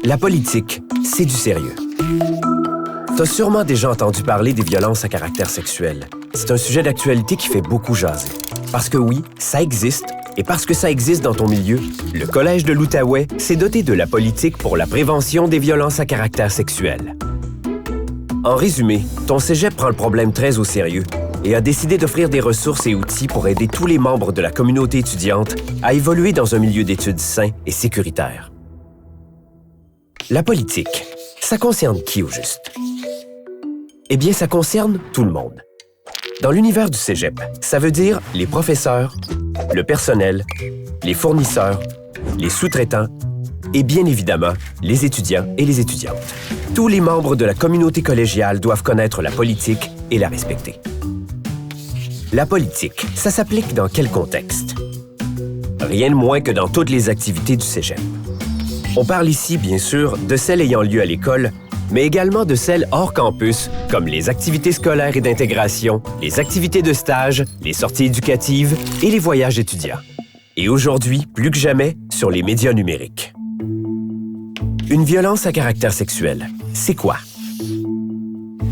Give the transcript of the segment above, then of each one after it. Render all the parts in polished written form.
La politique, c'est du sérieux. T'as sûrement déjà entendu parler des violences à caractère sexuel. C'est un sujet d'actualité qui fait beaucoup jaser. Parce que oui, ça existe, et parce que ça existe dans ton milieu, le Collège de l'Outaouais s'est doté de la politique pour la prévention des violences à caractère sexuel. En résumé, ton cégep prend le problème très au sérieux et a décidé d'offrir des ressources et outils pour aider tous les membres de la communauté étudiante à évoluer dans un milieu d'études sain et sécuritaire. La politique, ça concerne qui au juste? Eh bien, ça concerne tout le monde. Dans l'univers du cégep, ça veut dire les professeurs, le personnel, les fournisseurs, les sous-traitants et bien évidemment, les étudiants et les étudiantes. Tous les membres de la communauté collégiale doivent connaître la politique et la respecter. La politique, ça s'applique dans quel contexte? Rien de moins que dans toutes les activités du cégep. On parle ici, bien sûr, de celles ayant lieu à l'école, mais également de celles hors campus, comme les activités scolaires et d'intégration, les activités de stage, les sorties éducatives et les voyages étudiants. Et aujourd'hui, plus que jamais, sur les médias numériques. Une violence à caractère sexuel, c'est quoi?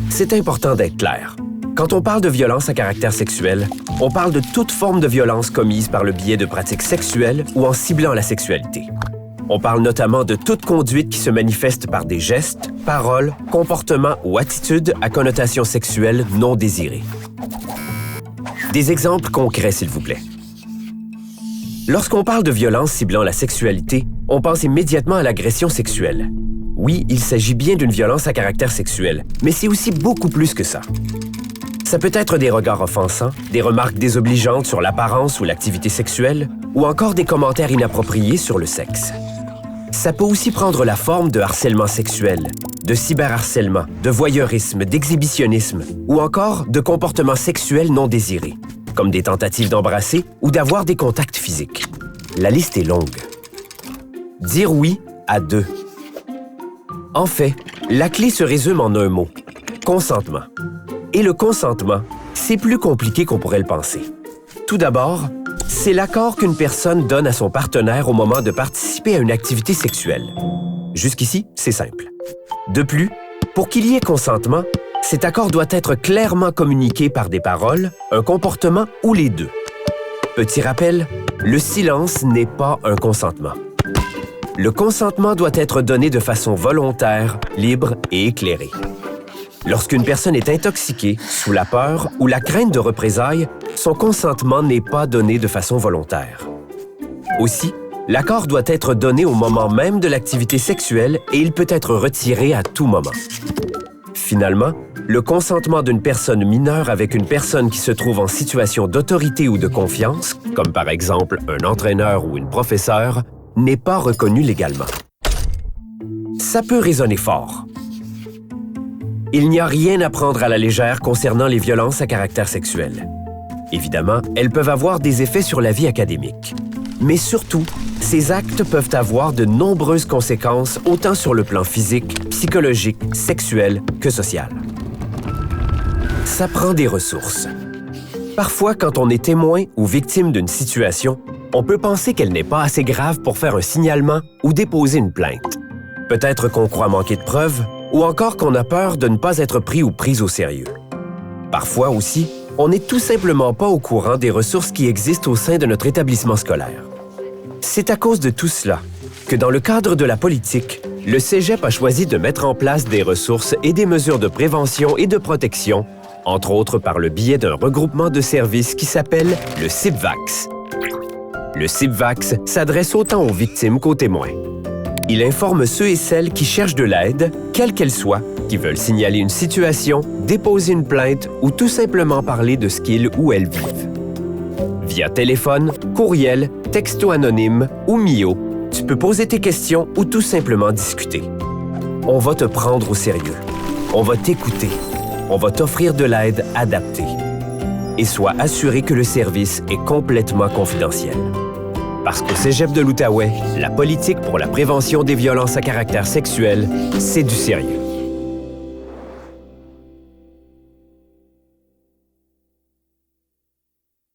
C'est important d'être clair. Quand on parle de violence à caractère sexuel, on parle de toute forme de violence commise par le biais de pratiques sexuelles ou en ciblant la sexualité. On parle notamment de toute conduite qui se manifeste par des gestes, paroles, comportements ou attitudes à connotation sexuelle non désirée. Des exemples concrets, s'il vous plaît. Lorsqu'on parle de violence ciblant la sexualité, on pense immédiatement à l'agression sexuelle. Oui, il s'agit bien d'une violence à caractère sexuel, mais c'est aussi beaucoup plus que ça. Ça peut être des regards offensants, des remarques désobligeantes sur l'apparence ou l'activité sexuelle, ou encore des commentaires inappropriés sur le sexe. Ça peut aussi prendre la forme de harcèlement sexuel, de cyberharcèlement, de voyeurisme, d'exhibitionnisme, ou encore de comportements sexuels non désirés, comme des tentatives d'embrasser ou d'avoir des contacts physiques. La liste est longue. Dire oui à deux. En fait, la clé se résume en un mot, consentement. Et le consentement, c'est plus compliqué qu'on pourrait le penser. Tout d'abord, c'est l'accord qu'une personne donne à son partenaire au moment de participer à une activité sexuelle. Jusqu'ici, c'est simple. De plus, pour qu'il y ait consentement, cet accord doit être clairement communiqué par des paroles, un comportement ou les deux. Petit rappel, le silence n'est pas un consentement. Le consentement doit être donné de façon volontaire, libre et éclairée. Lorsqu'une personne est intoxiquée, sous la peur ou la crainte de représailles, son consentement n'est pas donné de façon volontaire. Aussi, l'accord doit être donné au moment même de l'activité sexuelle et il peut être retiré à tout moment. Finalement, le consentement d'une personne mineure avec une personne qui se trouve en situation d'autorité ou de confiance, comme par exemple un entraîneur ou une professeure, n'est pas reconnu légalement. Ça peut résonner fort. Il n'y a rien à prendre à la légère concernant les violences à caractère sexuel. Évidemment, elles peuvent avoir des effets sur la vie académique. Mais surtout, ces actes peuvent avoir de nombreuses conséquences autant sur le plan physique, psychologique, sexuel que social. Ça prend des ressources. Parfois, quand on est témoin ou victime d'une situation, on peut penser qu'elle n'est pas assez grave pour faire un signalement ou déposer une plainte. Peut-être qu'on croit manquer de preuves, ou encore qu'on a peur de ne pas être pris ou prise au sérieux. Parfois aussi, on n'est tout simplement pas au courant des ressources qui existent au sein de notre établissement scolaire. C'est à cause de tout cela que dans le cadre de la politique, le Cégep a choisi de mettre en place des ressources et des mesures de prévention et de protection, entre autres par le biais d'un regroupement de services qui s'appelle le CIPVAX. Le CIPVAX s'adresse autant aux victimes qu'aux témoins. Il informe ceux et celles qui cherchent de l'aide, quelle qu'elle soit, qui veulent signaler une situation, déposer une plainte ou tout simplement parler de ce qu'ils ou elles vivent. Via téléphone, courriel, texto anonyme ou Mio, tu peux poser tes questions ou tout simplement discuter. On va te prendre au sérieux. On va t'écouter. On va t'offrir de l'aide adaptée. Et sois assuré que le service est complètement confidentiel. Parce qu'au Cégep de l'Outaouais, la politique pour la prévention des violences à caractère sexuel, c'est du sérieux.